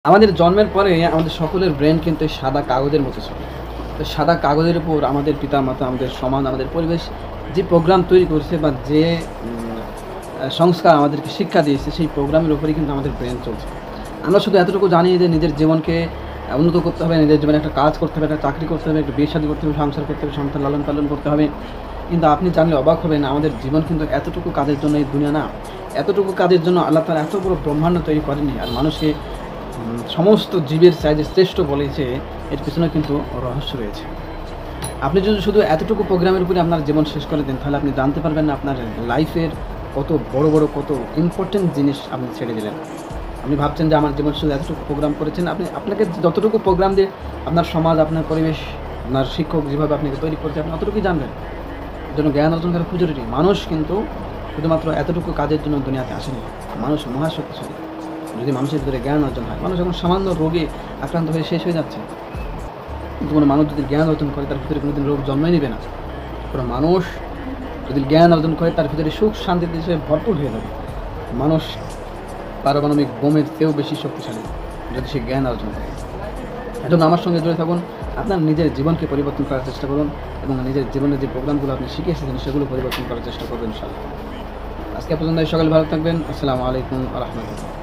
আমাদের জন্মের পরে আমাদের সকলের ব্রেন কিন্তু এই সাদা কাগজের মতো ছিল। তো সাদা কাগজের উপর আমাদের পিতামাতা, আমাদের সমাজ, আমাদের পরিবেশ যে প্রোগ্রাম তৈরি করেছে বা যে সংস্কার আমাদেরকে শিক্ষা দিয়েছে সেই প্রোগ্রামের উপরেই কিন্তু আমাদের ব্রেন চলছে। আমরা শুধু এতটুকু জানি যে নিজের জীবনকে উন্নত করতে হবে, নিজের জীবনে একটা কাজ করতে হবে, একটা চাকরি করতে হবে, একটা বিয়ে-শাদী করতে হবে, সংসার করতে হবে, সন্তান লালন-পালন করতে হবে। কিন্তু আপনি জানলে অবাক হবেন আমাদের জীবন কিন্তু এতটুকু কাজের জন্য এই দুনিয়া না। এতটুকু কাজের জন্য আল্লাহ তাআলা এত বড় ব্রহ্মাণ্ড তৈরি করেননি। আর মানুষকে সমস্ত জীবের চাইতে শ্রেষ্ঠ বলেছে, এর পেছনে কিন্তু রহস্য রয়েছে। আপনি যদি শুধু এতটুকু প্রোগ্রামের উপরে আপনার জীবন শেষ করে দেন, তাহলে আপনি জানতে পারবেন না আপনার লাইফের কত বড়, বড় কত ইম্পোর্টেন্ট জিনিস আপনি ছেড়ে দিলেন। আপনি ভাবছেন যে আমার জীবন শুধু এতটুকু প্রোগ্রাম করেছেন। আপনাকে যতটুকু প্রোগ্রাম দিয়ে আপনার সমাজ, আপনার পরিবেশ, আপনার শিক্ষক যেভাবে আপনাকে তৈরি করেছে আপনি অতটুকুই জানবেন। এজন্য জ্ঞান অর্জন করা খুব জরুরি। মানুষ কিন্তু শুধুমাত্র এতটুকু কাজের জন্য দুনিয়াতে আসেনি। মানুষ মহাশক্তিশালী। যদি মানুষের ভিতরে জ্ঞান অর্জন হয়, মানুষ এখন সামান্য রোগে আক্রান্ত হয়ে শেষ হয়ে যাচ্ছে। কিন্তু কোনো মানুষ যদি জ্ঞান অর্জন করে তার ভিতরে কোনোদিন রোগ জন্মই নেবে না। কোনো মানুষ যদি জ্ঞান অর্জন করে তার ভিতরে সুখ শান্তিতে সে ভরপুর হয়ে যাবে। মানুষ পারমাণবিক বোমের চেয়েও বেশি শক্তিশালী যদি সে জ্ঞান অর্জন করে। এজন্য আমার সঙ্গে জড়িত থাকুন। আপনার নিজের জীবনকে পরিবর্তন করার চেষ্টা করুন এবং নিজের জীবনের যে প্রোগ্রামগুলো আপনি শিখে এসেছেন সেগুলো পরিবর্তন করার চেষ্টা করবেন ইনশাআল্লাহ। আজকে পর্যন্ত সকালে ভালো থাকবেন। আসসালামু আলাইকুম ওয়া রাহমাতুল্লাহ।